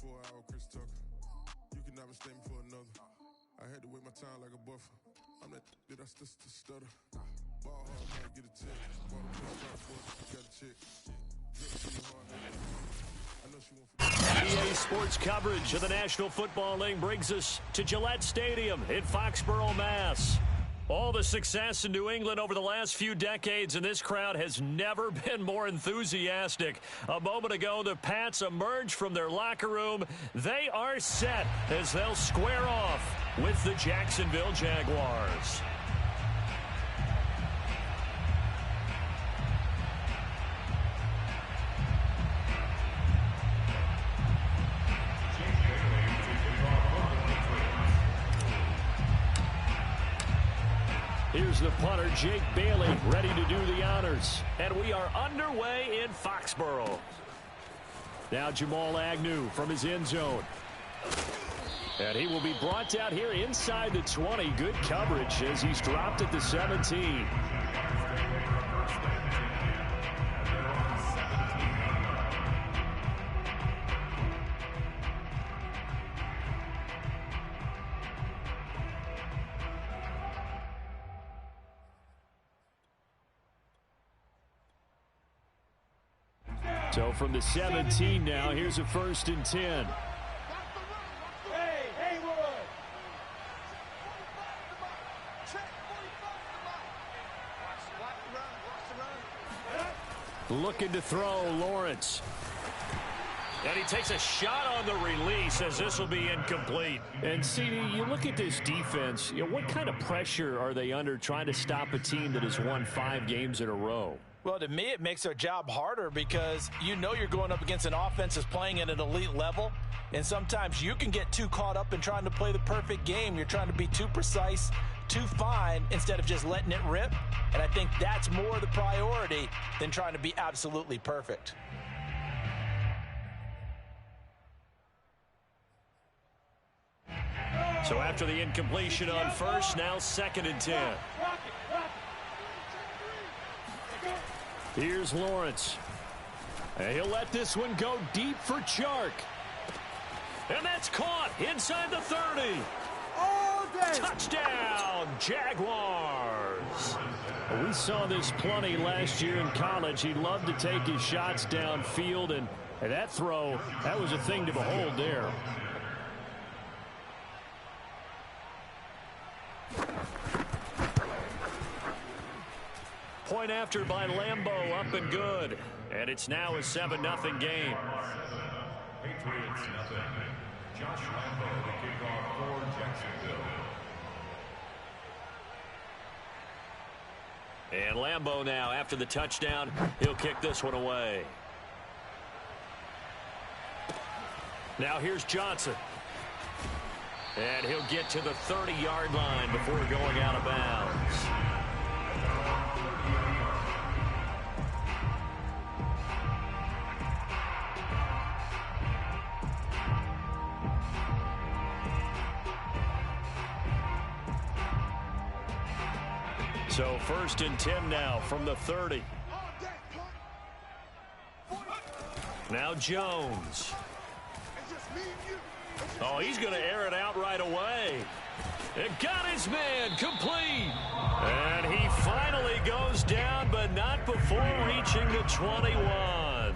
24-hour Chris Tucker. You cannot mistake me for another. I had to wait my time like a buffer. I'm that I still stutter. Ball hard, man, get a check. Ball the PS5, got a check. EA Sports coverage of the National Football League brings us to Gillette Stadium in Foxborough, Mass. All the success in New England over the last few decades, and this crowd has never been more enthusiastic. A moment ago, the Pats emerged from their locker room. They are set as they'll square off with the Jacksonville Jaguars. Here's the punter, Jake Bailey, ready to do the honors. And we are underway in Foxborough. Now Jamal Agnew from his end zone. And he will be brought down here inside the 20. Good coverage as he's dropped at the 17. So from the 17 now, here's a 1st and 10. Looking to throw, Lawrence. And he takes a shot on the release as this will be incomplete. And, CD, you look at this defense, what kind of pressure are they under trying to stop a team that has won 5 games in a row? Well, to me, it makes their job harder because you know you're going up against an offense that's playing at an elite level, and sometimes you can get too caught up in trying to play the perfect game. You're trying to be too precise, too fine, instead of just letting it rip, and I think that's more the priority than trying to be absolutely perfect. So after the incompletion on 1st, now 2nd and 10. Here's Lawrence. And he'll let this one go deep for Chark. And that's caught inside the 30. Touchdown, Jaguars. We saw this plenty last year in college. He loved to take his shots downfield, and that throw, that was a thing to behold there. Point after by Lambeau, up and good. And it's now a 7-0 game. Patriots nothing. Josh Lambeau, the kickoff for Jacksonville. And Lambeau now, after the touchdown, he'll kick this one away. Now here's Johnson. And he'll get to the 30-yard line before going out of bounds. So 1st and 10 now from the 30. Now Jones. Oh, he's going to air it out right away. It got his man complete. And he finally goes down, but not before reaching the 21.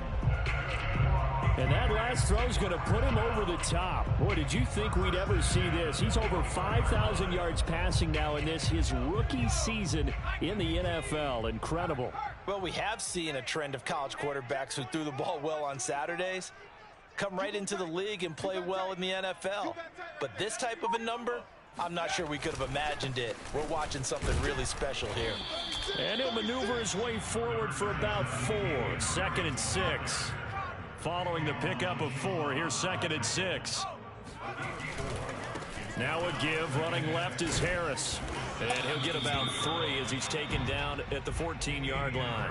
And that last throw is going to put him over the top. Boy, did you think we'd ever see this? He's over 5,000 yards passing now in this, his rookie season in the NFL. Incredible. Well, we have seen a trend of college quarterbacks who threw the ball well on Saturdays come right into the league and play well in the NFL. But this type of a number, I'm not sure we could have imagined it. We're watching something really special here. And he'll maneuver his way forward for about 4. 2nd and 6. Following the pickup of 4, here's 2nd and 6. Now a give, running left is Harris. And he'll get about 3 as he's taken down at the 14-yard line.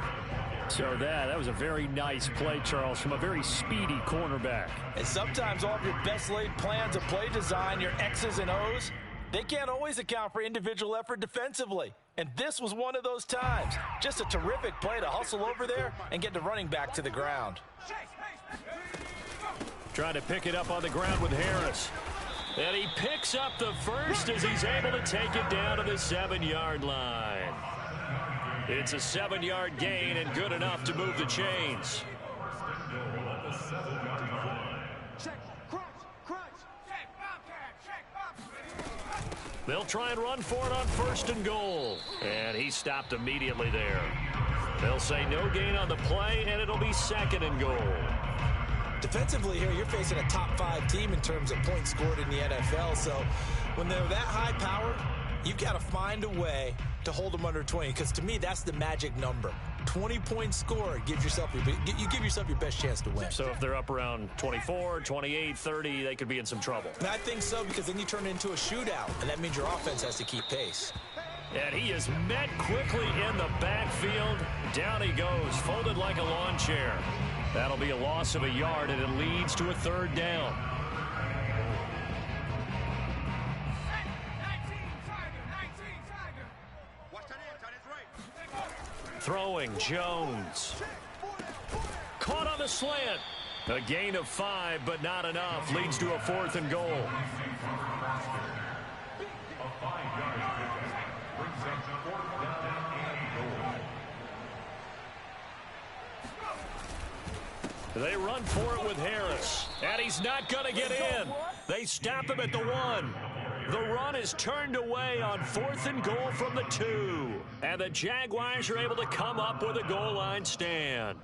So that was a very nice play, Charles, from a very speedy cornerback. And sometimes all of your best laid plans of play design, your X's and O's, they can't always account for individual effort defensively. And this was one of those times. Just a terrific play to hustle over there and get the running back to the ground. Trying to pick it up on the ground with Harris. And he picks up the first as he's able to take it down to the 7-yard line. It's a 7-yard gain and good enough to move the chains. They'll try and run for it on 1st and goal. And he stopped immediately there. They'll say no gain on the play, and it'll be 2nd and goal. Defensively here, you're facing a top 5 team in terms of points scored in the NFL. So when they're that high powered, you've got to find a way to hold them under 20. Because to me, that's the magic number. 20 points scored, you give yourself your best chance to win. So if they're up around 24, 28, 30, they could be in some trouble. And I think so, because then you turn it into a shootout, and that means your offense has to keep pace. And he is met quickly in the backfield. Down he goes, folded like a lawn chair. That'll be a loss of a yard, and it leads to a 3rd down. Throwing, Jones. Caught on the slant. A gain of 5, but not enough. Leads to a 4th and goal. A 5-yard pickup brings up 4th down and goal. They run for it with Harris. And he's not going to get in. They stop him at the 1. The run is turned away on 4th and goal from the 2. And the Jaguars are able to come up with a goal line stand.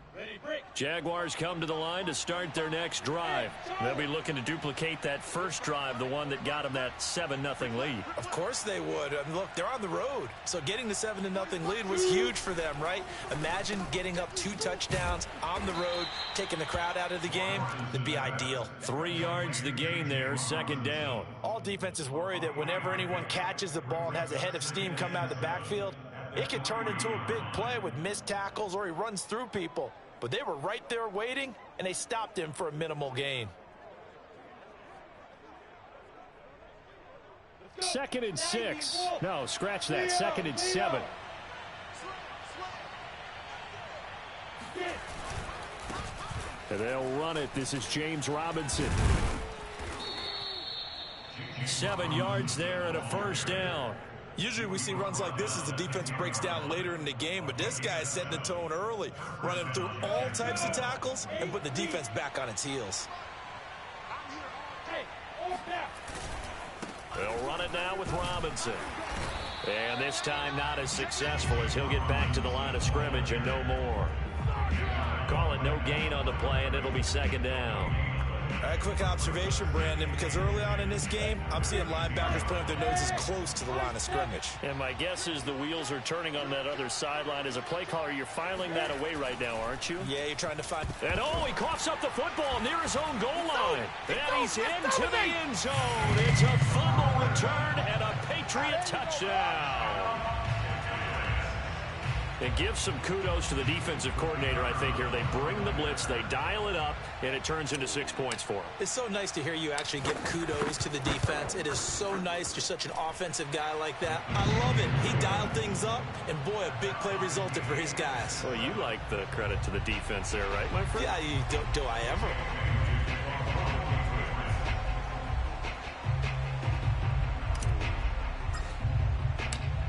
Jaguars come to the line to start their next drive. They'll be looking to duplicate that first drive, the one that got them that 7-0 lead. Of course they would. I mean, look, they're on the road. So getting the 7-0 lead was huge for them, right? Imagine getting up 2 touchdowns on the road, taking the crowd out of the game. That'd be ideal. 3 yards the gain there, 2nd down. All defenses worry that whenever anyone catches the ball and has a head of steam come out of the backfield, it could turn into a big play with missed tackles or he runs through people. But they were right there waiting, and they stopped him for a minimal gain. 2nd and 6. No, scratch that. 2nd and 7. And they'll run it. This is James Robinson. 7 yards there and a 1st down. Usually we see runs like this as the defense breaks down later in the game, but this guy is setting the tone early, running through all types of tackles and putting the defense back on its heels. They'll run it now with Robinson. And this time not as successful as he'll get back to the line of scrimmage and no more. Call it no gain on the play, and it'll be 2nd down. All right, quick observation, Brandon, because early on in this game, I'm seeing linebackers playing with their noses close to the line of scrimmage. And my guess is the wheels are turning on that other sideline. As a play caller, you're filing that away right now, aren't you? Yeah, you're trying to find... And he coughs up the football near his own goal line. And he's into the end zone. It's a fumble return and a Patriot touchdown. It gives some kudos to the defensive coordinator, I think, here. They bring the blitz, they dial it up, and it turns into 6 points for them. It's so nice to hear you actually give kudos to the defense. It is so nice. You're such an offensive guy like that. I love it. He dialed things up, and boy, a big play resulted for his guys. Well, you like the credit to the defense there, right, my friend? Yeah, do I ever?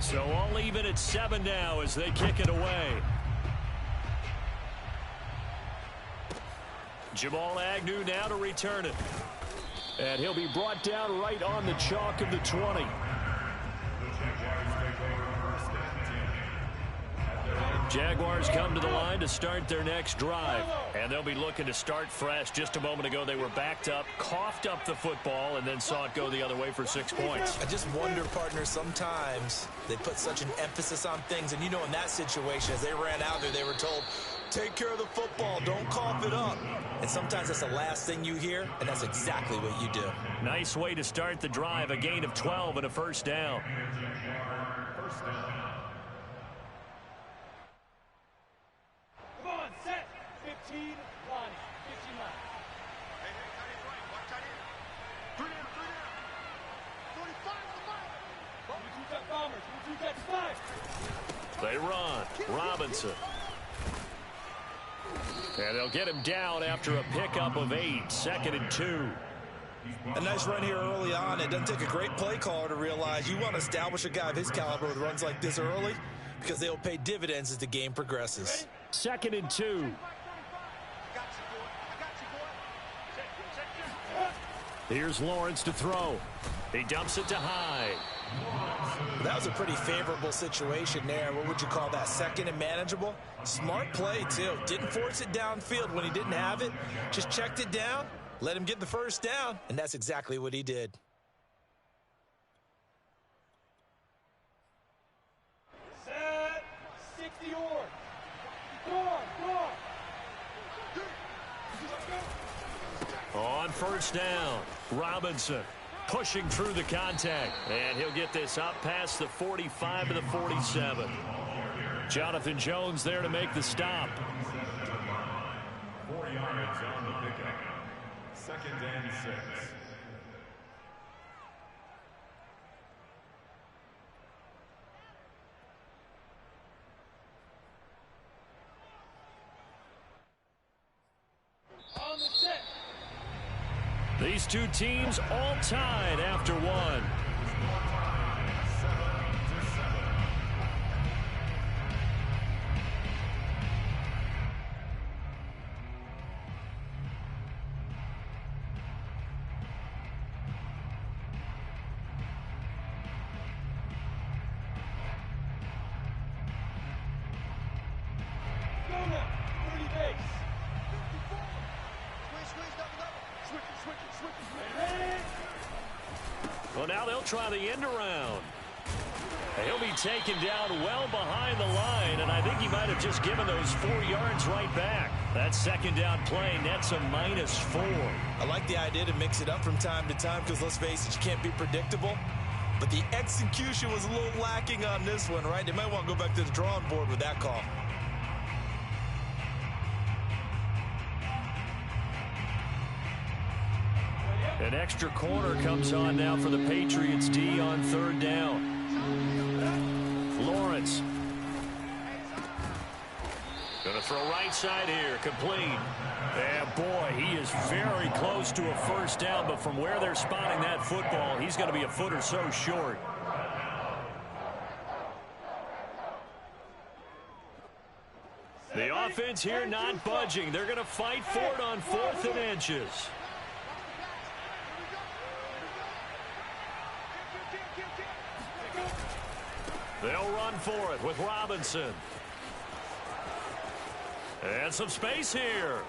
So all even at 7 now as they kick it away. Jamal Agnew now to return it. And he'll be brought down right on the chalk of the 20. Jaguars come to the line to start their next drive. And they'll be looking to start fresh. Just a moment ago, they were backed up, coughed up the football, and then saw it go the other way for 6 points. I just wonder, partner, sometimes they put such an emphasis on things. And, you know, in that situation, as they ran out there, they were told, take care of the football, don't cough it up. And sometimes that's the last thing you hear, and that's exactly what you do. Nice way to start the drive, a gain of 12 and a 1st down. They run. Robinson. And they'll get him down after a pickup of 8, 2nd and 2. A nice run here early on. It doesn't take a great play caller to realize you want to establish a guy of his caliber with runs like this early because they will pay dividends as the game progresses. 2nd and 2. Here's Lawrence to throw. He dumps it to Hyde. That was a pretty favorable situation there. What would you call that? Second and manageable? Smart play, too. Didn't force it downfield when he didn't have it. Just checked it down, let him get the first down, and that's exactly what he did. Set, 60 yard. Go on. On first down, Robinson pushing through the contact. And he'll get this up past the 45 to the 47. Jonathan Jones there to make the stop. 4 yards on the pickup. 2nd and 6. On the set. These two teams all tied after one. Go now. 30 base. Well, now they'll try the end around. He'll be taken down well behind the line, and I think he might have just given those 4 yards right back. That second down play nets a -4. I like the idea to mix it up from time to time because, let's face it, you can't be predictable. But the execution was a little lacking on this one, right? They might want to go back to the drawing board with that call. An extra corner comes on now for the Patriots D on 3rd down. Lawrence. Going to throw right side here, complete. And boy, he is very close to a first down, but from where they're spotting that football, he's going to be a foot or so short. The offense here not budging. They're going to fight for it on 4th and inches. They'll run for it with Robinson. And some space here.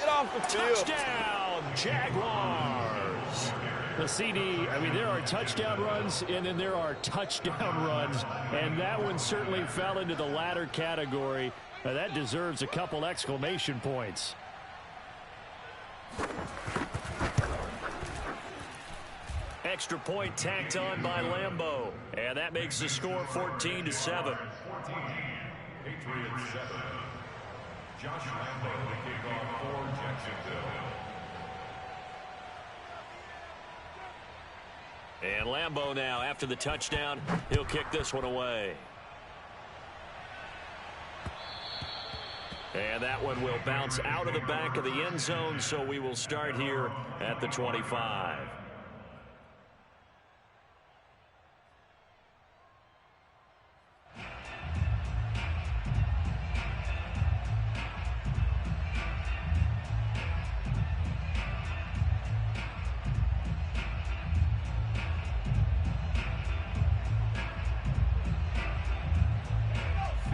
Get off the field. Touchdown, Jaguars. The CD, I mean, there are touchdown runs, and then there are touchdown runs, and that one certainly fell into the latter category. That deserves a couple exclamation points. Extra point tacked on by Lambeau. And that makes the score 14-7. 14, Patriots 7. Josh Lambeau to kick off for Jacksonville. And Lambeau now, after the touchdown, he'll kick this one away. And that one will bounce out of the back of the end zone, so we will start here at the 25.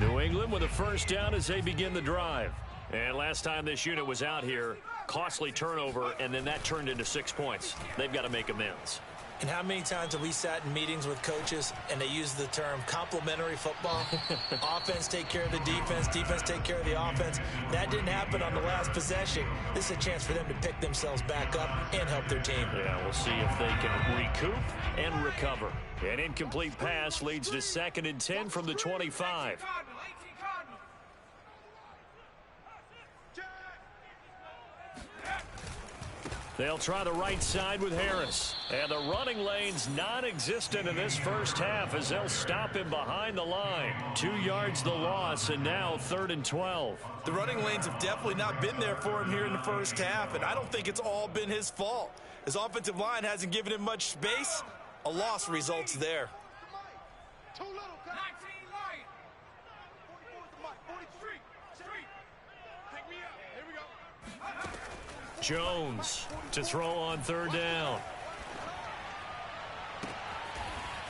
New England with a first down as they begin the drive. And last time this unit was out here, costly turnover, and then that turned into 6 points. They've got to make amends. And how many times have we sat in meetings with coaches and they use the term complementary football? Offense take care of the defense, defense take care of the offense. That didn't happen on the last possession. This is a chance for them to pick themselves back up and help their team. Yeah, we'll see if they can recoup and recover. An incomplete pass leads to 2nd and 10 from the 25. They'll try the right side with Harris. And the running lane's non-existent in this first half as they'll stop him behind the line. 2 yards the loss, and now 3rd and 12. The running lanes have definitely not been there for him here in the first half, and I don't think it's all been his fault. His offensive line hasn't given him much space. A loss results there. Jones to throw on 3rd down.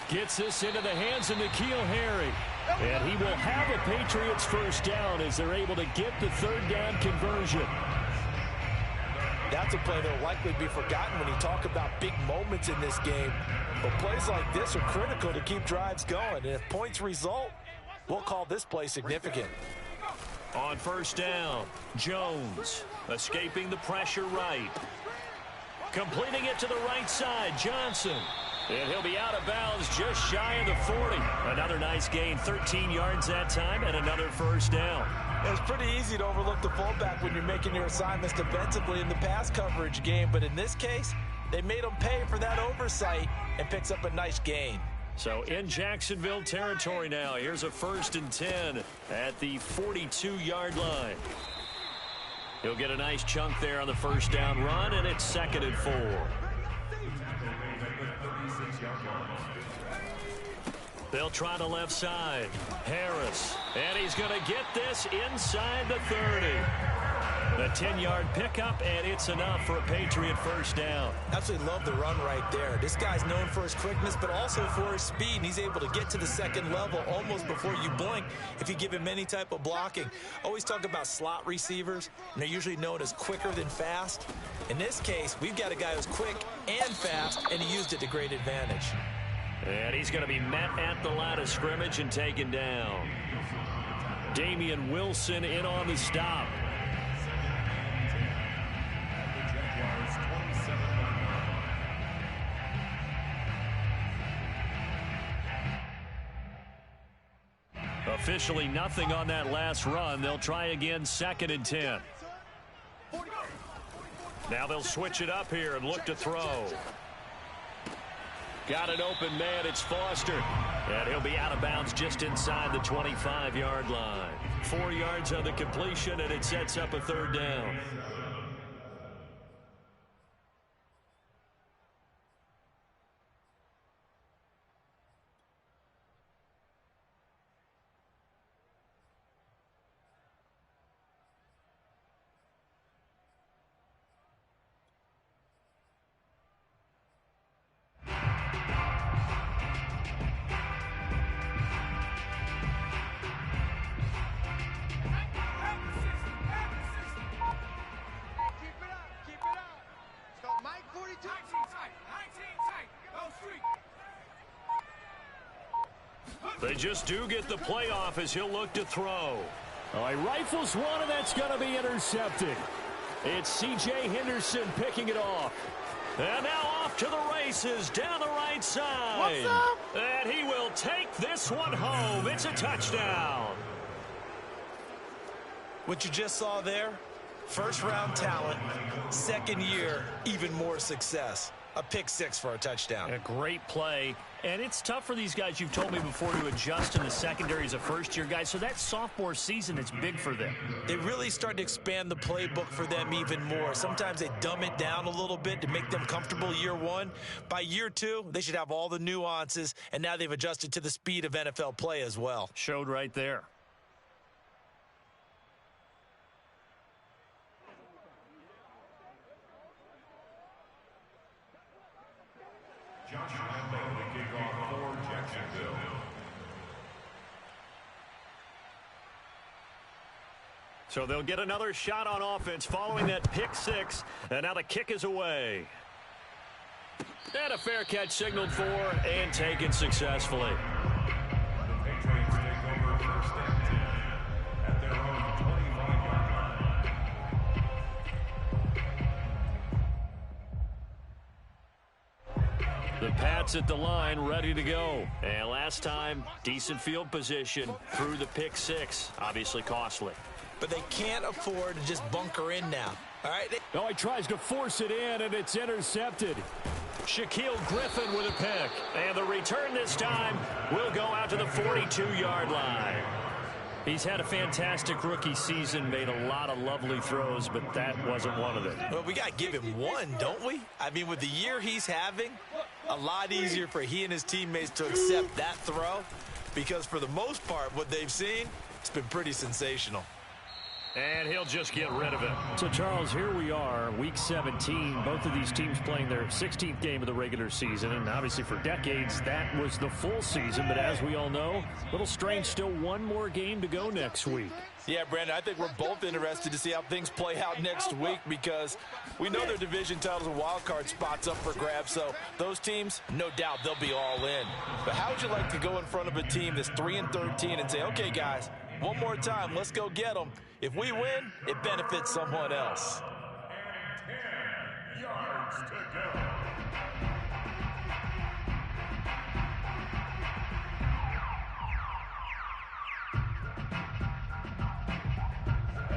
Gets this into the hands of N'Keal Harry. And he will have a Patriots first down as they're able to get the 3rd down conversion. That's a play that will likely be forgotten when you talk about big moments in this game. But plays like this are critical to keep drives going. And if points result, we'll call this play significant. On 1st down, Jones escaping the pressure right. Completing it to the right side, Johnson. And he'll be out of bounds just shy of the 40. Another nice gain, 13 yards that time, and another first down. It's pretty easy to overlook the fullback when you're making your assignments defensively in the pass coverage game. But in this case, they made him pay for that oversight and picks up a nice gain. So in Jacksonville territory now. Here's a 1st and 10 at the 42-yard line. He'll get a nice chunk there on the first down run, and it's 2nd and 4. They'll try the left side. Harris, and he's going to get this inside the 30. The 10-yard pickup, and it's enough for a Patriot first down. Absolutely love the run right there. This guy's known for his quickness, but also for his speed, and he's able to get to the 2nd level almost before you blink if you give him any type of blocking. Always talk about slot receivers, and they're usually known as quicker than fast. In this case, we've got a guy who's quick and fast, and he used it to great advantage. And he's going to be met at the line of scrimmage and taken down. Damian Wilson in on the stop. Officially nothing on that last run. They'll try again, 2nd and 10. Now they'll switch it up here and look to throw. Got an open man. It's Foster. And he'll be out of bounds just inside the 25-yard line. 4 yards on the completion, and it sets up a 3rd down. They just do get the playoff as he'll look to throw. Oh, he rifles one, and that's going to be intercepted. It's C.J. Henderson picking it off. And now off to the races down the right side. What's up? And he will take this one home. It's a touchdown. What you just saw there, first-round talent, 2nd year, even more success. A pick 6 for a touchdown. A great play. And it's tough for these guys, you've told me before, to adjust in the secondary as a first-year guy. So that sophomore season is big for them. They really start to expand the playbook for them even more. Sometimes they dumb it down a little bit to make them comfortable year 1. By year 2, they should have all the nuances, and now they've adjusted to the speed of NFL play as well. Showed right there. Josh Lambo to kick off for Jacksonville. So they'll get another shot on offense following that pick 6. And now the kick is away. And a fair catch signaled for and taken successfully. The Patriots take over 1st and 10 at their own 25-yard line. The Pats at the line, ready to go. And last time, decent field position through the pick 6. Obviously costly. But they can't afford to just bunker in now. All right. Oh, he tries to force it in, and it's intercepted. Shaquille Griffin with a pick. And the return this time will go out to the 42-yard line. He's had a fantastic rookie season, made a lot of lovely throws, but that wasn't one of them. Well, we got to give him one, don't we? I mean, with the year he's having, a lot easier for he and his teammates to accept that throw because for the most part, what they've seen, it's been pretty sensational. And he'll just get rid of it. So, Charles, here we are, Week 17. Both of these teams playing their 16th game of the regular season. And obviously for decades, that was the full season. But as we all know, a little strange, still one more game to go next week. Yeah, Brandon, I think we're both interested to see how things play out next week because we know their division titles and wild card spots up for grabs. So those teams, no doubt, they'll be all in. But how would you like to go in front of a team that's 3-13 and say, okay, guys, one more time, let's go get them. If we win, it benefits someone else. And 10 yards to go.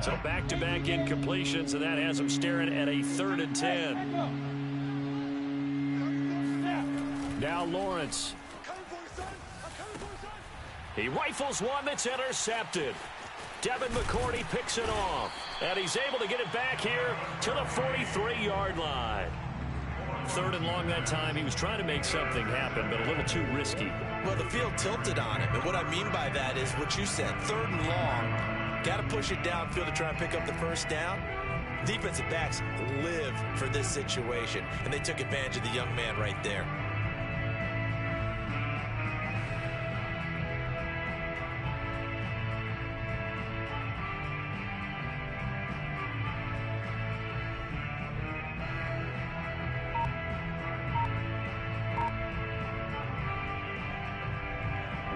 So back-to-back incompletions, and that has him staring at a 3rd and 10. Now Lawrence. He rifles one that's intercepted. Devin McCourty picks it off, and he's able to get it back here to the 43-yard line. 3rd and long that time. He was trying to make something happen, but a little too risky. Well, the field tilted on him, and what I mean by that is what you said, 3rd and long. Got to push it downfield to try and pick up the first down. Defensive backs live for this situation, and they took advantage of the young man right there.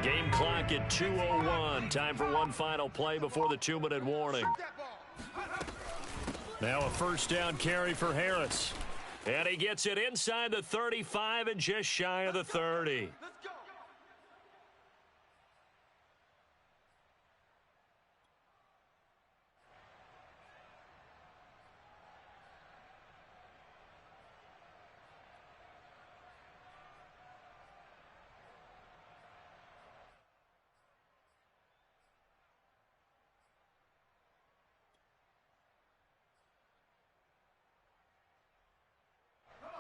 Game clock at 2:01. Time for one final play before the 2-minute warning. Now a first down carry for Harris. And he gets it inside the 35 and just shy of the 30.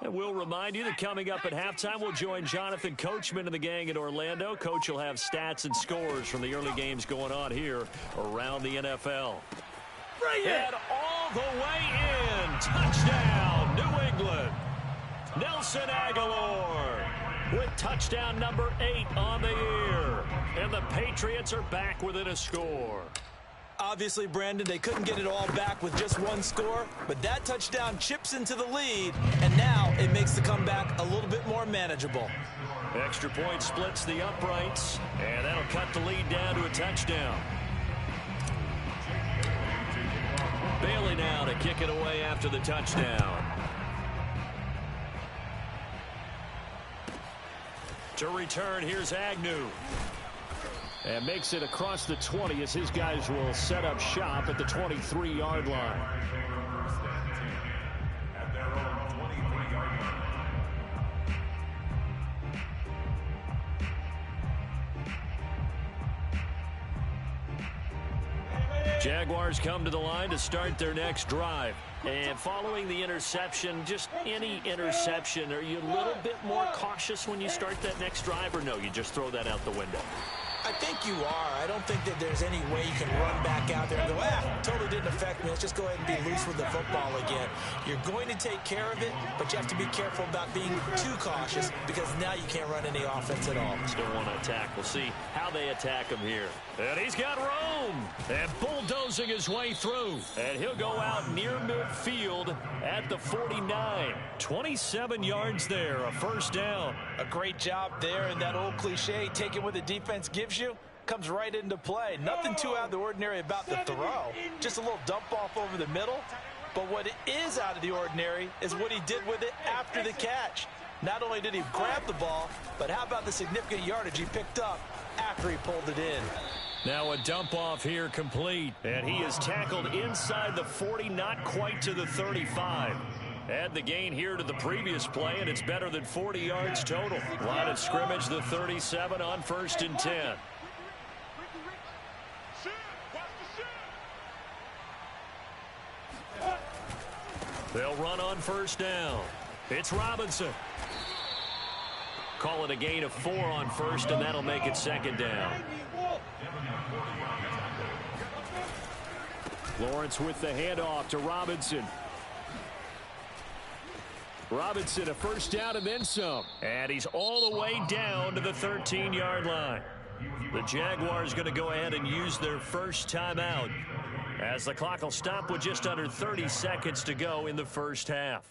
And we'll remind you that coming up at halftime, we'll join Jonathan Coachman and the gang in Orlando. Coach will have stats and scores from the early games going on here around the NFL. And all the way in. Touchdown, New England. Nelson Aguilar with touchdown number 8 on the year. And the Patriots are back within a score. Obviously, Brandon, they couldn't get it all back with just one score, but that touchdown chips into the lead, and now it makes the comeback a little bit more manageable. Extra point splits the uprights, and that'll cut the lead down to a touchdown. Bailey now to kick it away after the touchdown. To return, here's Agnew. And makes it across the 20 as his guys will set up shop at the 23-yard line. At their own 23-yard line. Jaguars come to the line to start their next drive. And following the interception, just any interception, are you a little bit more cautious when you start that next drive, or no, you just throw that out the window? I think you are. I don't think that there's any way you can run back out there and go, totally didn't affect me. Let's just go ahead and be loose with the football again. You're going to take care of it, but you have to be careful about being too cautious because now you can't run any offense at all. Still want to attack. We'll see how they attack him here. And he's got room. And bulldozing his way through. And he'll go out near midfield at the 49. 27 yards there, a first down. A great job there, and that old cliche, take it what the defense gives you, comes right into play. Nothing too out of the ordinary about the throw. Just a little dump off over the middle. But what is out of the ordinary is what he did with it after the catch. Not only did he grab the ball, but how about the significant yardage he picked up after he pulled it in? Now a dump off here complete. And he is tackled inside the 40, not quite to the 35. Add the gain here to the previous play, and it's better than 40 yards total. Line of scrimmage, the 37 on 1st and 10. They'll run on 1st down. It's Robinson. Call it a gain of 4 on 1st, and that'll make it 2nd down. Lawrence with the handoff to Robinson. Robinson a 1st down and then some. And he's all the way down to the 13-yard line. The Jaguars going to go ahead and use their first timeout as the clock will stop with just under 30 seconds to go in the first half.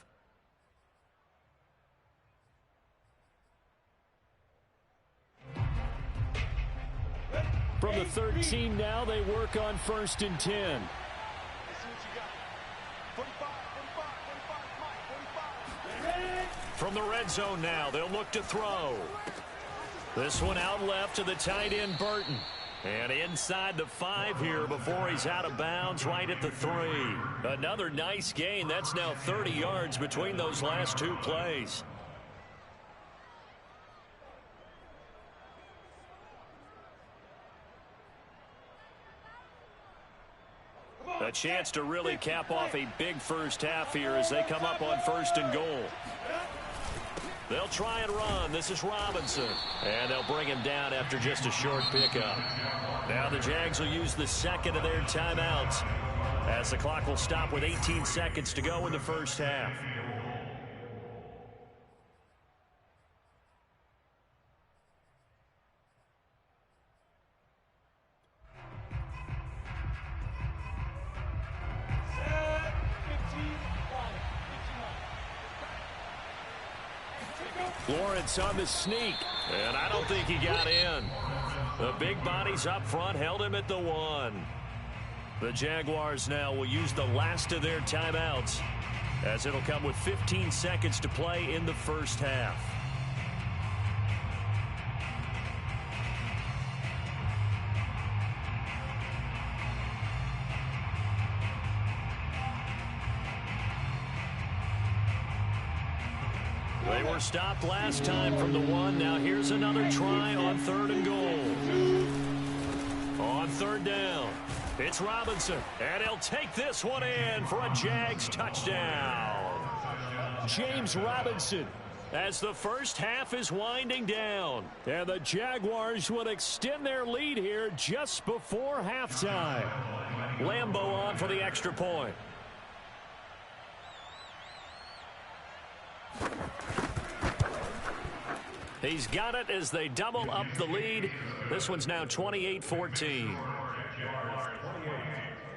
From the 13 now, they work on 1st and 10. From the red zone now, they'll look to throw. This one out left to the tight end, Burton. And inside the 5 here before he's out of bounds right at the 3. Another nice gain. That's now 30 yards between those last 2 plays. A chance to really cap off a big first half here as they come up on 1st and goal. They'll try and run. This is Robinson. And they'll bring him down after just a short pickup. Now the Jags will use the 2nd of their timeouts as the clock will stop with 18 seconds to go in the first half. Lawrence on the sneak, and I don't think he got in. The big bodies up front held him at the 1. The Jaguars now will use the last of their timeouts as it'll come with 15 seconds to play in the first half. They were stopped last time from the 1. Now here's another try on 3rd and goal. On 3rd down, it's Robinson. And he'll take this one in for a Jags touchdown. James Robinson as the first half is winding down. And the Jaguars would extend their lead here just before halftime. Lambeau on for the extra point. He's got it as they double up the lead. This one's now 28-14.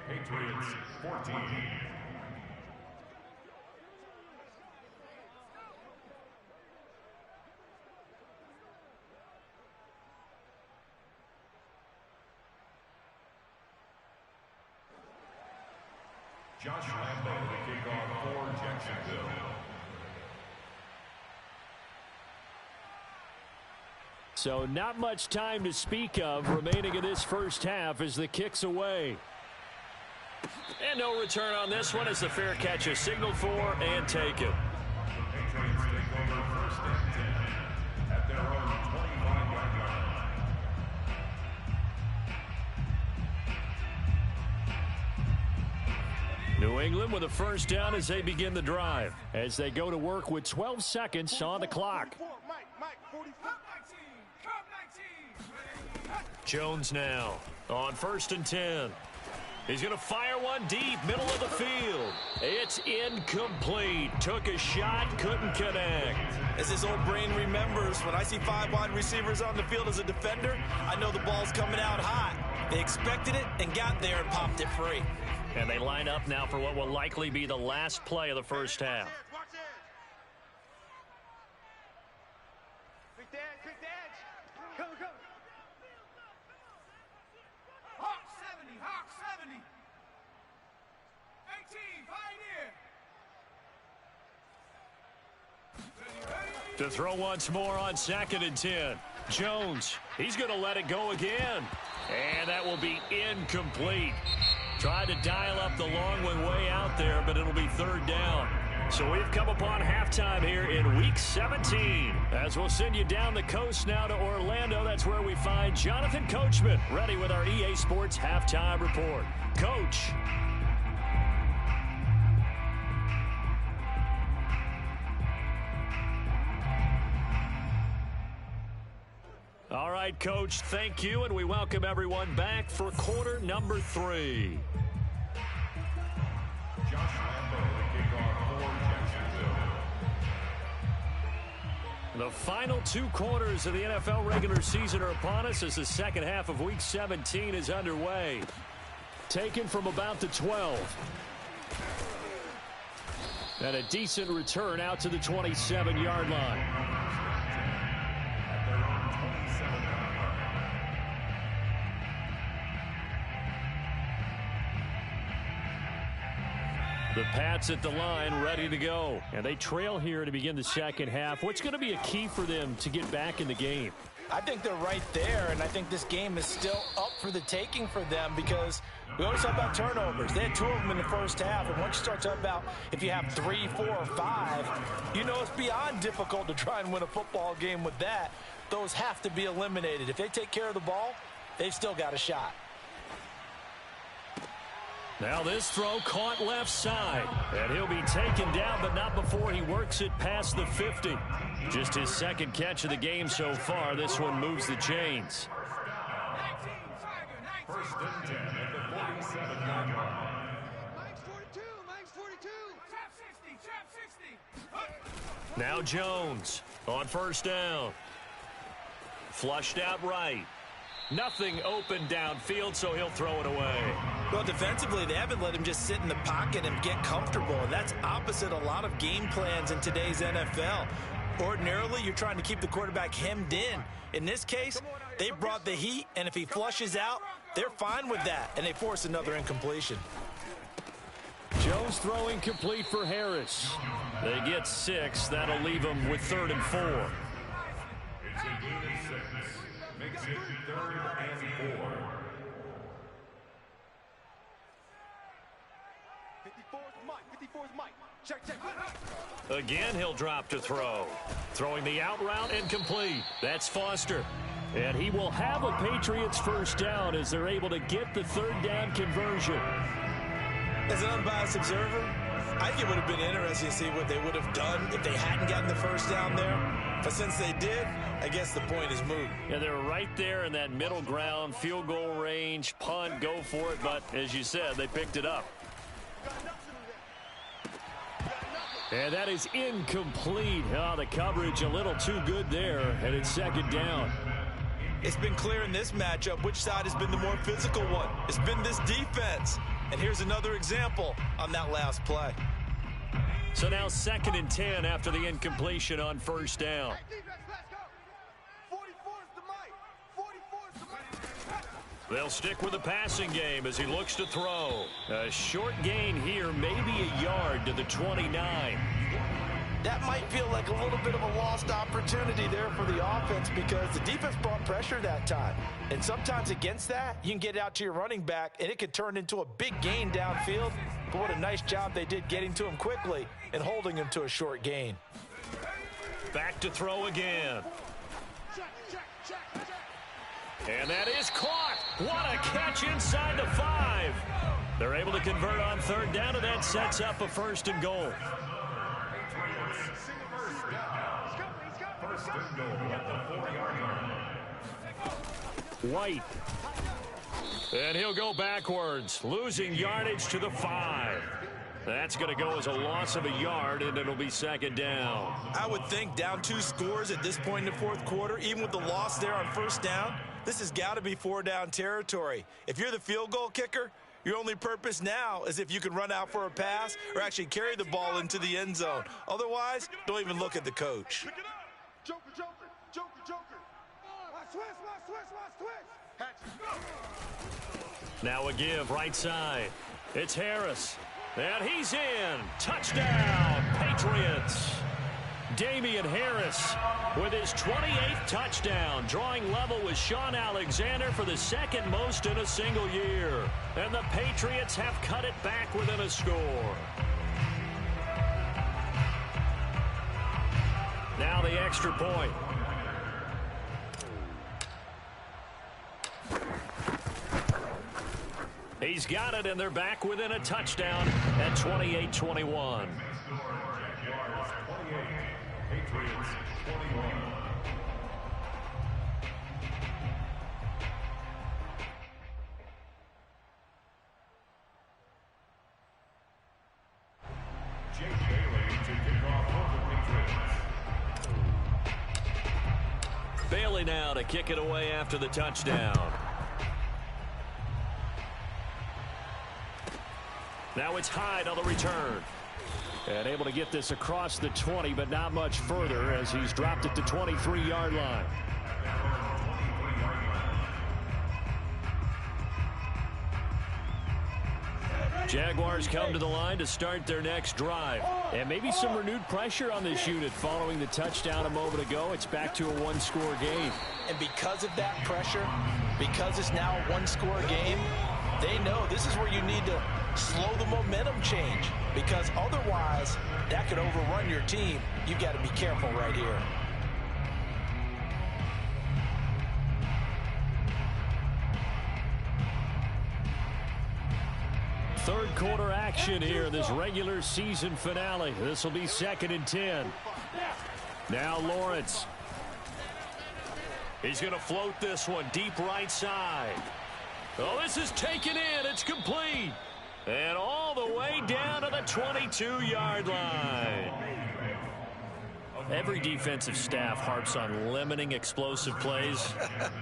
Patriots 14. Josh Lambeau to kick off for Jacksonville. So not much time to speak of remaining in this first half as the kick's away. And no return on this one as the fair catch is signaled for and taken. The Patriots take over 1st and 10 at their own 25-yard line. New England with a 1st down as they begin the drive. As they go to work with 12 seconds on the clock. Jones now on 1st and 10. He's going to fire one deep, middle of the field. It's incomplete. Took a shot, couldn't connect. As his old brain remembers, when I see 5 wide receivers on the field as a defender, I know the ball's coming out hot. They expected it and got there and popped it free. And they line up now for what will likely be the last play of the first half. To throw once more on 2nd and 10. Jones, he's going to let it go again. And that will be incomplete. Tried to dial up the long one way out there, but it'll be third down. So we've come upon halftime here in Week 17. As we'll send you down the coast now to Orlando. That's where we find Jonathan Coachman ready with our EA Sports Halftime Report. Coach. All right, Coach, thank you, and we welcome everyone back for quarter number 3. The final 2 quarters of the NFL regular season are upon us as the second half of Week 17 is underway. Taken from about the 12. And a decent return out to the 27-yard line. The Pats at the line, ready to go. And they trail here to begin the second half. What's going to be a key for them to get back in the game? I think they're right there, and I think this game is still up for the taking for them because we always talk about turnovers. They had 2 of them in the first half, and once you start talking about if you have 3, 4, or 5, you know it's beyond difficult to try and win a football game with that. Those have to be eliminated. If they take care of the ball, they've still got a shot. Now this throw caught left side, and he'll be taken down, but not before he works it past the 50. Just his second catch of the game so far. This one moves the chains. First and 10 at the 47-yard line. Mike's 42, Mike's 42. Trap 60. Now Jones on first down. Flushed out right. Nothing open downfield, so he'll throw it away. Well, defensively, they haven't let him just sit in the pocket and get comfortable, and that's opposite a lot of game plans in today's NFL. Ordinarily, you're trying to keep the quarterback hemmed in. In this case, they brought the heat, and if he flushes out, they're fine with that, and they force another incompletion. Jones throwing complete for Harris. They get 6. That'll leave them with 3rd and 4. It's a gain of 6. Makes it 3rd and 4. 54's Mike. 54's Mike. Check. Again, he'll drop to throw. Throwing the out route and complete. That's Foster. And he will have a Patriots first down as they're able to get the 3rd down conversion. As an unbiased observer, I think it would have been interesting to see what they would have done if they hadn't gotten the first down there. But since they did, I guess the point is moot. Yeah, they're right there in that middle ground, field goal range, punt, go for it. But as you said, they picked it up. And that is incomplete. Oh, the coverage a little too good there, and it's 2nd down. It's been clear in this matchup which side has been the more physical one. It's been this defense. And here's another example on that last play. So now 2nd and 10 after the incompletion on first down. They'll stick with the passing game as he looks to throw. A short gain here, maybe a yard to the 29. That might feel like a little bit of a lost opportunity there for the offense because the defense brought pressure that time. And sometimes against that, you can get out to your running back, and it could turn into a big gain downfield. But what a nice job they did getting to him quickly and holding him to a short gain. Back to throw again. And that is caught. What a catch inside the 5. They're able to convert on 3rd down, and that sets up a 1st and goal. First and goal at the 40-yard line. White. And he'll go backwards, losing yardage to the 5. That's going to go as a loss of a yard, and it'll be 2nd down. I would think down 2 scores at this point in the 4th quarter, even with the loss there on first down, this has got to be 4-down territory. If you're the field goal kicker, your only purpose now is if you can run out for a pass or actually carry the ball into the end zone. Otherwise, don't even look at the coach. Joker. Watch twist. Now a give right side. It's Harris. And he's in. Touchdown, Patriots. Damian Harris with his 28th touchdown, drawing level with Sean Alexander for the second most in a single year. And the Patriots have cut it back within a score. Now the extra point. He's got it, and they're back within a touchdown at 28-21. Patriots 21. Jake Bailey to kick off for the Patriots. Bailey now to kick it away after the touchdown. Now it's Hyde on the return. And able to get this across the 20, but not much further as he's dropped it to 23-yard line. Jaguars come to the line to start their next drive. And maybe some renewed pressure on this unit following the touchdown a moment ago. It's back to a one-score game. And because of that pressure, because it's now a one-score game, they know this is where you need to slow the momentum change, because otherwise that could overrun your team. You got to be careful right here. Third quarter action here, this regular season finale. This will be 2nd and 10. Now Lawrence. He's going to float this one deep right side. Oh, this is taken in. It's complete. And all the way down to the 22-yard line. Every defensive staff harps on limiting explosive plays.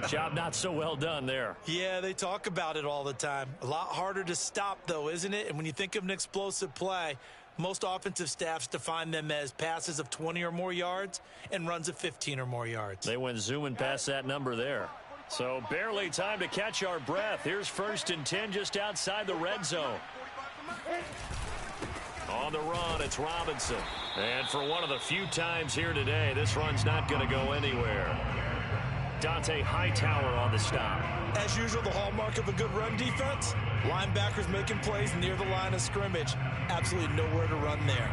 Job not so well done there. Yeah, they talk about it all the time. A lot harder to stop, though, isn't it? And when you think of an explosive play, most offensive staffs define them as passes of 20 or more yards and runs of 15 or more yards. They went zooming past that number there. So barely time to catch our breath. Here's 1st and 10 just outside the red zone. On the run, it's Robinson. And for one of the few times here today, this run's not going to go anywhere. Dante Hightower on the stop. As usual, the hallmark of a good run defense, linebackers making plays near the line of scrimmage. Absolutely nowhere to run there.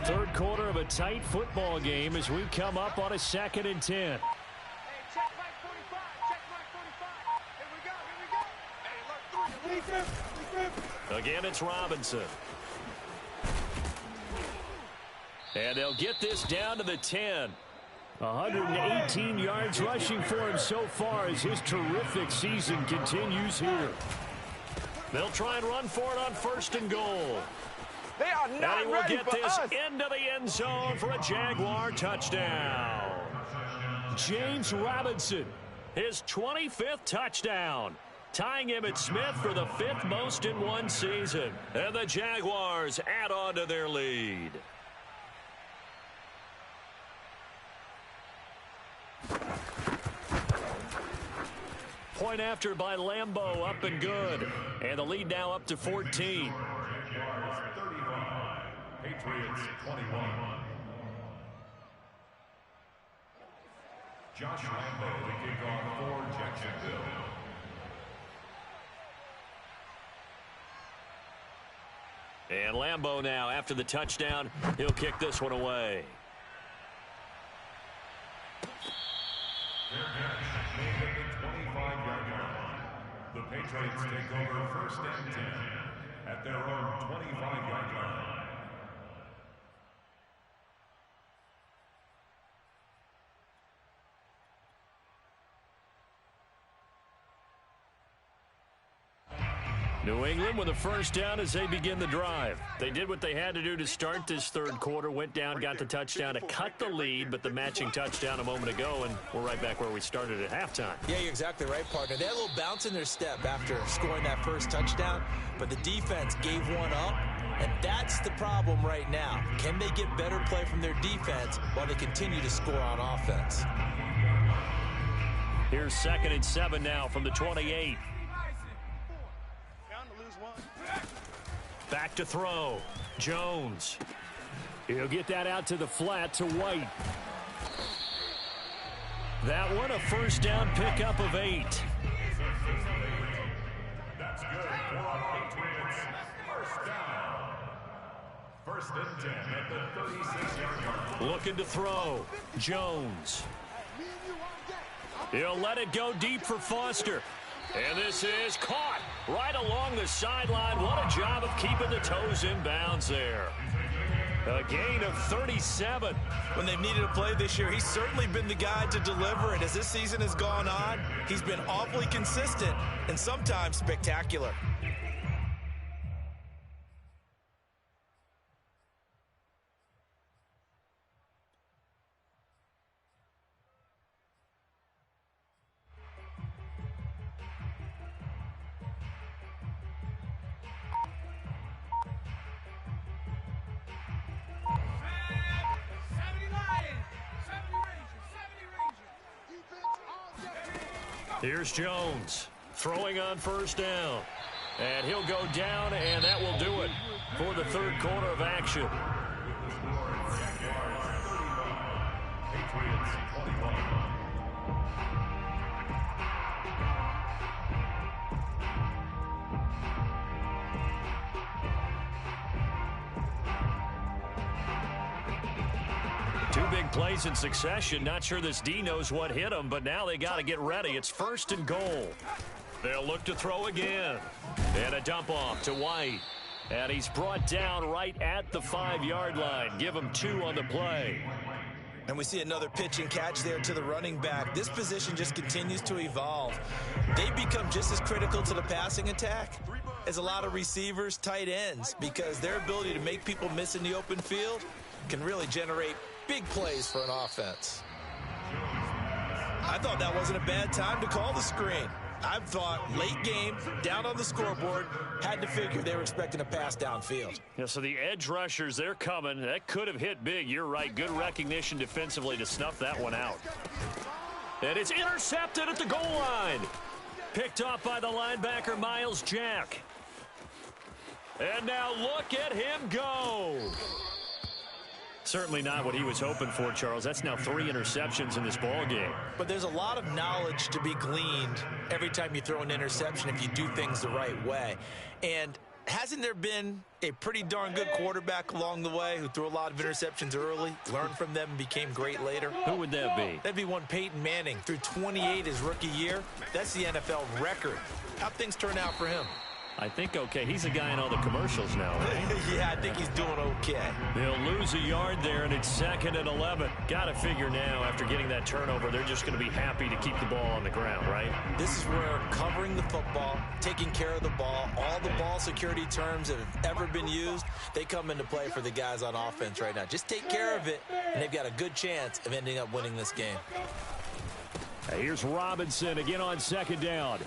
Third quarter of a tight football game as we come up on a 2nd and 10. Hey, check Mike 45. Check Mike 45. Here we go. Here we go. Again, it's Robinson. And they'll get this down to the 10. 118 yards rushing for him so far as his terrific season continues here. They'll try and run for it on 1st and goal. They are not and he will ready get for this us. into the end zone for a Jaguar touchdown. James Robinson, his 25th touchdown, tying him at Smith for the 5th most in one season. And the Jaguars add on to their lead. Point after by Lambeau, up and good. And the lead now up to 14. Patriots 21. Josh Lambeau to kick off for Jacksonville. And Lambeau now, after the touchdown, he'll kick this one away. Their catch made at the 25-yard line. The Patriots take over 1st and 10 at their own 25-yard line. New England with a first down as they begin the drive. They did what they had to do to start this third quarter, went down, got the touchdown to cut the lead, but the matching touchdown a moment ago, and we're right back where we started at halftime. Yeah, you're exactly right, partner. They had a little bounce in their step after scoring that first touchdown, but the defense gave one up, and that's the problem right now. Can they get better play from their defense while they continue to score on offense? Here's 2nd and 7 now from the 28. Back to throw. Jones. He'll get that out to the flat to White. That one a first down pickup of 8. That's good for Patriots. First down. 1st and 10 at the 36-yard line. Looking to throw. Jones. He'll let it go deep for Foster. And this is caught right along the sideline. What a job of keeping the toes in bounds there. A gain of 37. When they've needed a play this year, he's certainly been the guy to deliver. And as this season has gone on, he's been awfully consistent and sometimes spectacular. Here's Jones throwing on first down. And he'll go down, and that will do it for the 3rd quarter of action. Patriots 21. Two big plays in succession. Not sure this D knows what hit him, but now they got to get ready. It's 1st and goal. They'll look to throw again. And a dump off to White. And he's brought down right at the 5-yard line. Give him 2 on the play. And we see another pitch and catch there to the running back. This position just continues to evolve. They become just as critical to the passing attack as a lot of receivers, tight ends, because their ability to make people miss in the open field can really generate big plays for an offense. I thought that wasn't a bad time to call the screen. I thought late game, down on the scoreboard, had to figure they were expecting a pass downfield. Yeah, so the edge rushers, they're coming. That could have hit big. You're right. Good recognition defensively to snuff that one out. And it's intercepted at the goal line. Picked off by the linebacker, Miles Jack. And now look at him go. Certainly not what he was hoping for, Charles. That's now 3 interceptions in this ball game. But there's a lot of knowledge to be gleaned every time you throw an interception if you do things the right way. And hasn't there been a pretty darn good quarterback along the way who threw a lot of interceptions early, learned from them, and became great later? Who would that be? That'd be one Peyton Manning. Threw 28 his rookie year. That's the NFL record. How'd things turn out for him? I think okay. He's a guy in all the commercials now, right? Yeah, I think he's doing okay. They'll lose a yard there, and it's 2nd and 11. Got to figure now, after getting that turnover, they're just going to be happy to keep the ball on the ground, right? This is where covering the football, taking care of the ball, all the ball security terms that have ever been used, they come into play for the guys on offense right now. Just take care of it, and they've got a good chance of ending up winning this game. Here's Robinson again on 2nd down.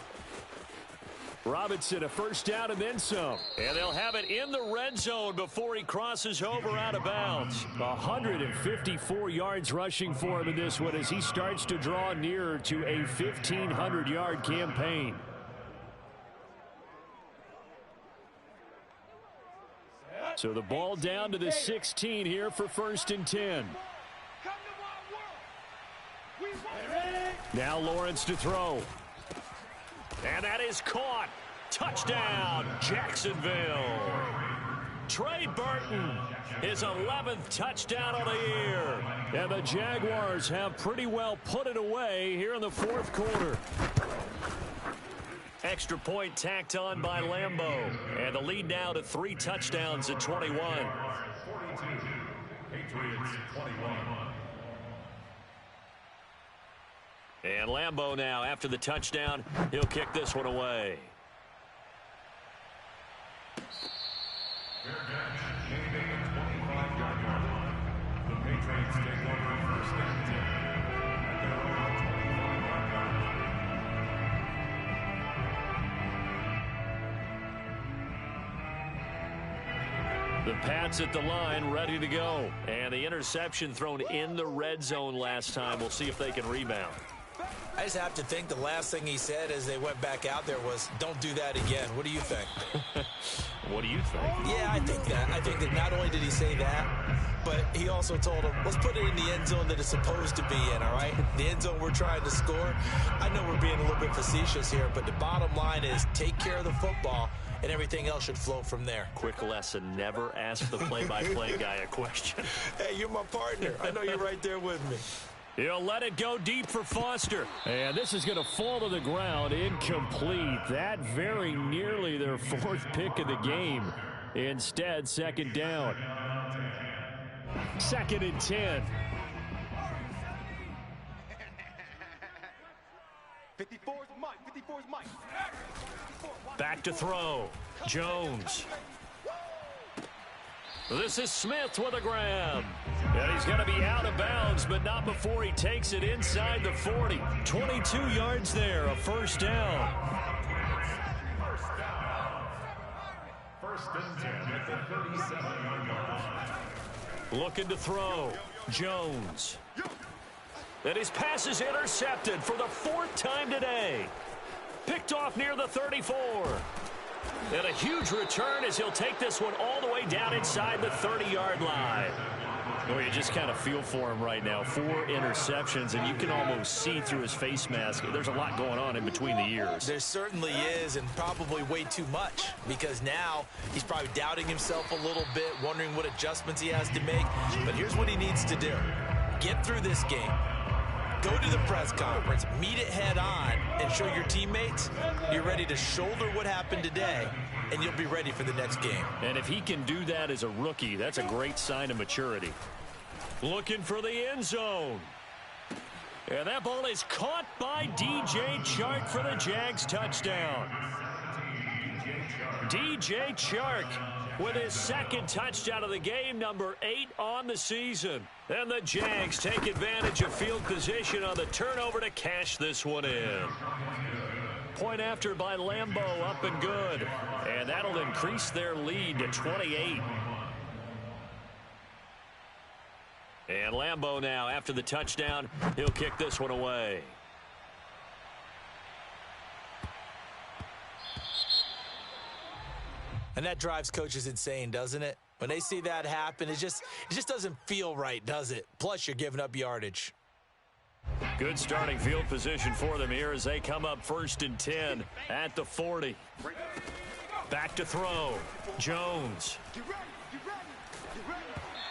Robinson a first down and then some. And they'll have it in the red zone before he crosses over out of bounds. 154 yards rushing for him in this one as he starts to draw nearer to a 1,500-yard campaign. So the ball down to the 16 here for 1st and 10. Now Lawrence to throw. And that is caught. Touchdown, Jacksonville. Trey Burton, his 11th touchdown of the year. And the Jaguars have pretty well put it away here in the 4th quarter. Extra point tacked on by Lambeau. And the lead now to 3 touchdowns at 21. 42, Patriots 21. And Lambeau now, after the touchdown, he'll kick this one away. Fair catch, ending at the 25-yard line. The Patriots take over 1st and 10 at their own 25-yard line. The Pats at the line, ready to go. And the interception thrown in the red zone last time. We'll see if they can rebound. I just have to think the last thing he said as they went back out there was, don't do that again. What do you think? What do you think? Yeah, I think that. I think that not only did he say that, but he also told him, let's put it in the end zone that it's supposed to be in, all right? The end zone we're trying to score. I know we're being a little bit facetious here, but the bottom line is take care of the football, and everything else should flow from there. Quick lesson, never ask the play-by-play guy a question. Hey, you're my partner. I know you're right there with me. He'll let it go deep for Foster. And this is going to fall to the ground, incomplete. That very nearly their fourth pick of the game. Instead, second down. 2nd and 10. 54's Mike. 54's Mike. Back to throw. Jones. This is Smith with a grab. And he's going to be out of bounds, but not before he takes it inside the 40. 22 yards there, a first down. First and 10 at the 37-yard line. Looking to throw. Jones. And his pass is intercepted for the 4th time today. Picked off near the 34. And a huge return as he'll take this one all the way down inside the 30-yard line. Well, you just kind of feel for him right now. 4 interceptions, and you can almost see through his face mask. There's a lot going on in between the ears. There certainly is, and probably way too much, because now he's probably doubting himself a little bit, wondering what adjustments he has to make. But here's what he needs to do. Get through this game. Go to the press conference, meet it head on, and show your teammates you're ready to shoulder what happened today, and you'll be ready for the next game. And if he can do that as a rookie, that's a great sign of maturity. Looking for the end zone. And that ball is caught by DJ Chark for the Jags touchdown. DJ Chark with his 2nd touchdown of the game, number 8 on the season. And the Jags take advantage of field position on the turnover to cash this one in. Point after by Lambeau, up and good. And that'll increase their lead to 28. And Lambeau now, after the touchdown, he'll kick this one away. And that drives coaches insane, doesn't it? When they see that happen, it just doesn't feel right, does it? Plus, you're giving up yardage. Good starting field position for them here as they come up 1st and 10 at the 40. Back to throw. Jones.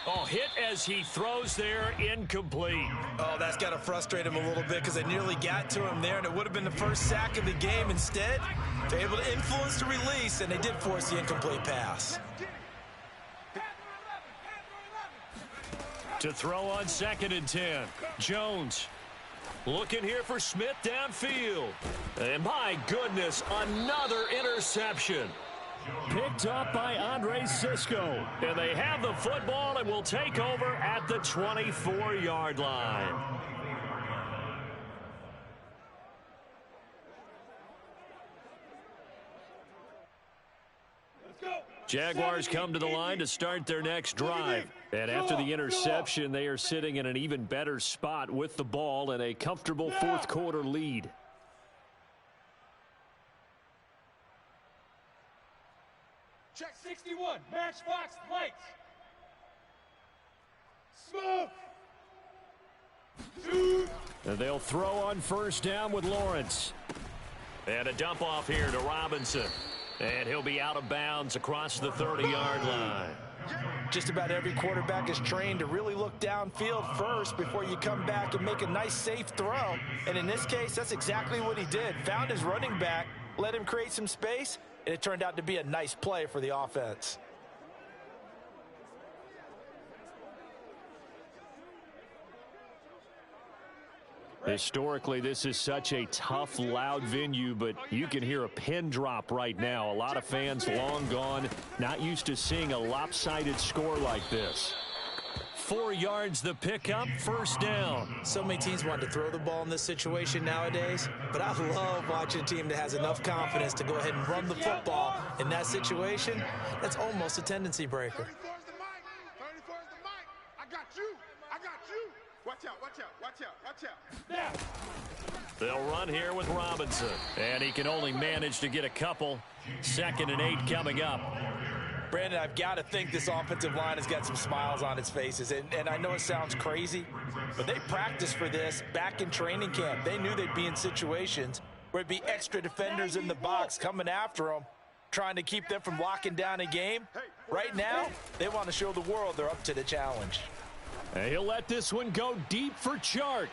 Oh, hit as he throws there, incomplete. Oh, that's got to frustrate him a little bit because they nearly got to him there, and it would have been the first sack of the game. Instead, they're able to influence the release, and they did force the incomplete pass. To throw on 2nd and 10. Jones looking here for Smith downfield. And my goodness, another interception. Picked up by Andre Sisco. And they have the football and will take over at the 24-yard line. Jaguars come to the line to start their next drive. And after the interception, they are sitting in an even better spot with the ball and a comfortable 4th quarter lead. Check 61. Matchbox lights. Smoke. And they'll throw on 1st down with Lawrence. And a dump off here to Robinson. And he'll be out of bounds across the 30-yard line. Just about every quarterback is trained to really look downfield first before you come back and make a nice, safe throw. And in this case, that's exactly what he did. Found his running back, let him create some space, and it turned out to be a nice play for the offense. Historically, this is such a tough, loud venue, but you can hear a pin drop right now. A lot of fans long gone, not used to seeing a lopsided score like this. 4 yards the pickup, first down. So many teams want to throw the ball in this situation nowadays, but I love watching a team that has enough confidence to go ahead and run the football. In that situation, that's almost a tendency breaker. 34's the mic. 34's the mic. I got you. I got you. Watch out, watch out, watch out, watch out. Now. They'll run here with Robinson, and he can only manage to get a couple. 2nd and 8 coming up. Brandon, I've got to think this offensive line has got some smiles on its faces. And I know it sounds crazy, but they practiced for this back in training camp. They knew they'd be in situations where it'd be extra defenders in the box coming after them, trying to keep them from locking down a game. Right now, they want to show the world they're up to the challenge. And he'll let this one go deep for Chark.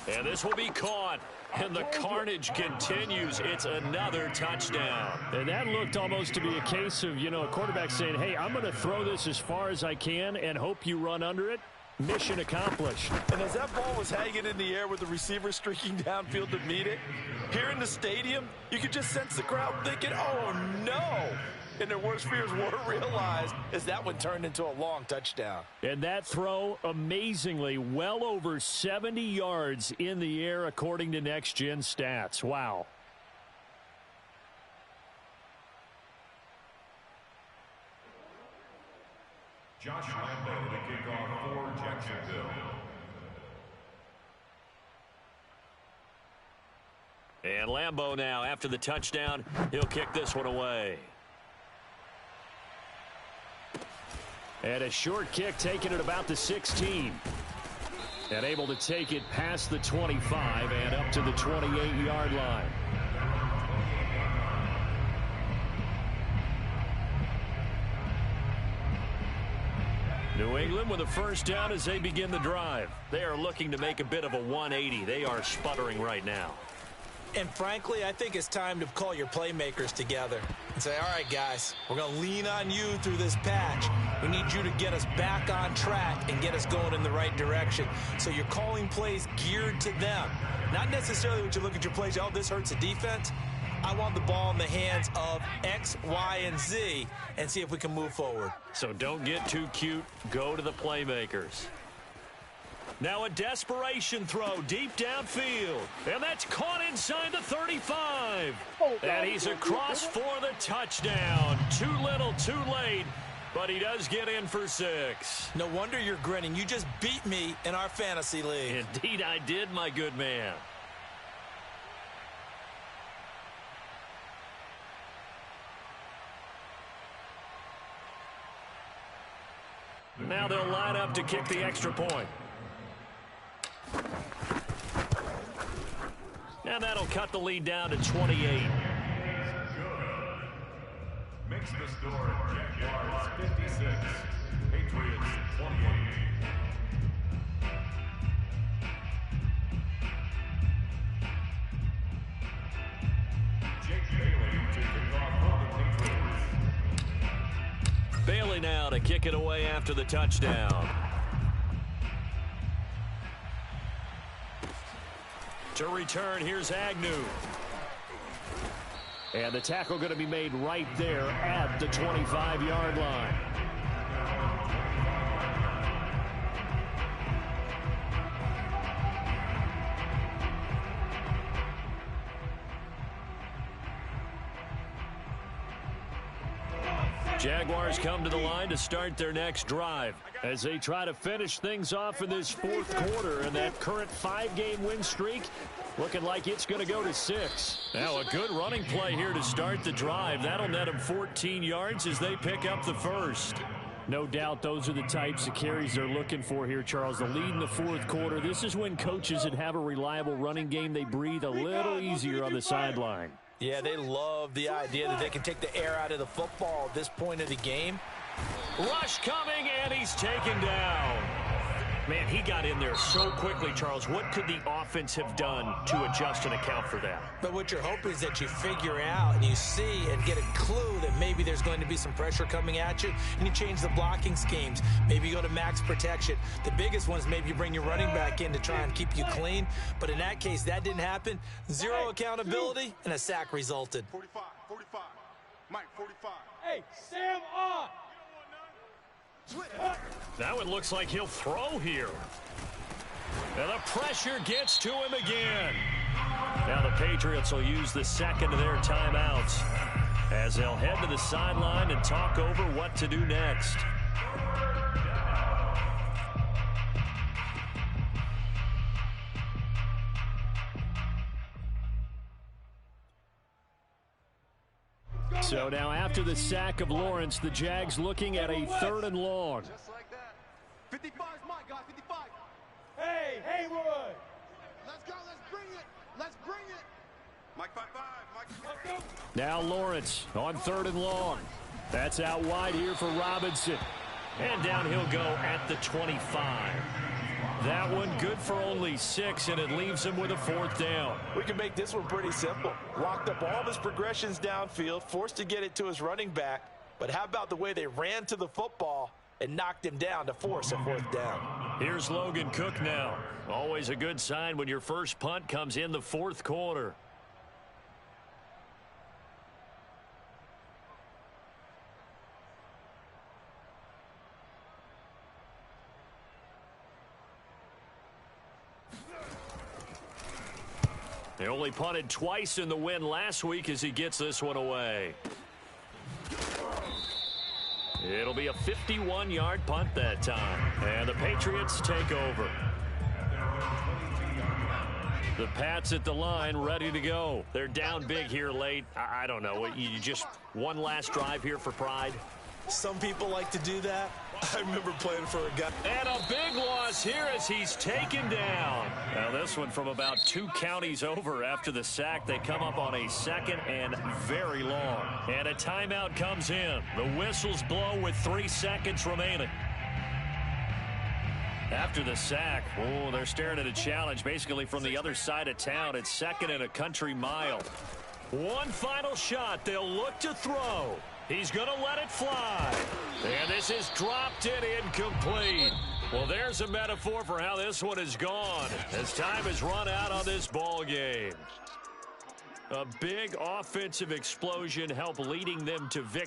And this will be caught. And the carnage continues. It's another touchdown. And that looked almost to be a case of, a quarterback saying, hey, I'm going to throw this as far as I can and hope you run under it. Mission accomplished. And as that ball was hanging in the air with the receiver streaking downfield to meet it, here in the stadium, you could just sense the crowd thinking, oh, no. And their worst fears were realized as that one turned into a long touchdown. And that throw, amazingly, well over 70 yards in the air, according to Next Gen Stats. Wow. Josh Lambo to kick off for Jacksonville. And Lambo now, after the touchdown, he'll kick this one away. And a short kick taken at about the 16. And able to take it past the 25 and up to the 28-yard line. New England with a first down as they begin the drive. They are looking to make a bit of a 180. They are sputtering right now. And frankly, I think it's time to call your playmakers together and say, all right, guys, we're going to lean on you through this patch. We need you to get us back on track and get us going in the right direction. So you're calling plays geared to them. Not necessarily when you look at your plays, oh, this hurts the defense. I want the ball in the hands of X, Y, and Z and see if we can move forward. So don't get too cute. Go to the playmakers. Now a desperation throw deep downfield. And that's caught inside the 35. And he's across for the touchdown. Too little, too late. But he does get in for 6. No wonder you're grinning. You just beat me in our fantasy league. Indeed I did, my good man. Now they'll line up to kick the extra point. And that'll cut the lead down to 28. Good. Makes the score Jaguars 56, Patriots 28. Jake Bailey to kick off for the Patriots. Bailey now to kick it away after the touchdown. To return, here's Agnew. And the tackle going to be made right there at the 25-yard line. Jaguars come to the line to start their next drive as they try to finish things off in this fourth quarter, and that current 5-game win streak looking like it's going to go to 6. Now a good running play here to start the drive. That'll net them 14 yards as they pick up the first. No doubt those are the types of carries they're looking for here, Charles. The lead in the fourth quarter. This is when coaches that have a reliable running game, they breathe a little easier on the sideline. Yeah, they love the idea that they can take the air out of the football at this point of the game. Rush coming, and he's taken down. Man, he got in there so quickly, Charles. What could the offense have done to adjust and account for that? But what you're hoping is that you figure out and you see and get a clue that maybe there's going to be some pressure coming at you, and you change the blocking schemes. Maybe you go to max protection. The biggest one is maybe you bring your running back in to try and keep you clean. But in that case, that didn't happen. Zero accountability, and a sack resulted. 45, 45. Mike, 45. Hey, Sam on. Now it looks like he'll throw here. And the pressure gets to him again. Now the Patriots will use the second of their timeouts as they'll head to the sideline and talk over what to do next. So now after the sack of Lawrence, the Jags looking at a 3rd and long. Just like that. 55 is mine, guys. 55. Hey, Haywood! Let's go. Let's bring it. Let's bring it. Mike 5-5. Mike. Now Lawrence on 3rd and long. That's out wide here for Robinson. And down he'll go at the 25. That one good for only 6, and it leaves him with a 4th down. We can make this one pretty simple. Walked up all of his progressions downfield, forced to get it to his running back. But how about the way they ran to the football and knocked him down to force a 4th down? Here's Logan Cook now. Always a good sign when your first punt comes in the 4th quarter. They only punted twice in the win last week as he gets this one away. It'll be a 51-yard punt that time. And the Patriots take over. The Pats at the line ready to go. They're down big here late. I don't know. You just one last drive here for pride? Some people like to do that. I remember playing for a guy. And a big loss here as he's taken down. Now this one from about 2 counties over after the sack. They come up on a 2nd and very long. And a timeout comes in. The whistles blow with 3 seconds remaining. After the sack, they're staring at a challenge basically from the other side of town. It's 2nd and a country mile. One final shot. They'll look to throw. He's going to let it fly. And this is dropped and incomplete. Well, there's a metaphor for how this one is gone as time has run out on this ball game. A big offensive explosion helped leading them to victory.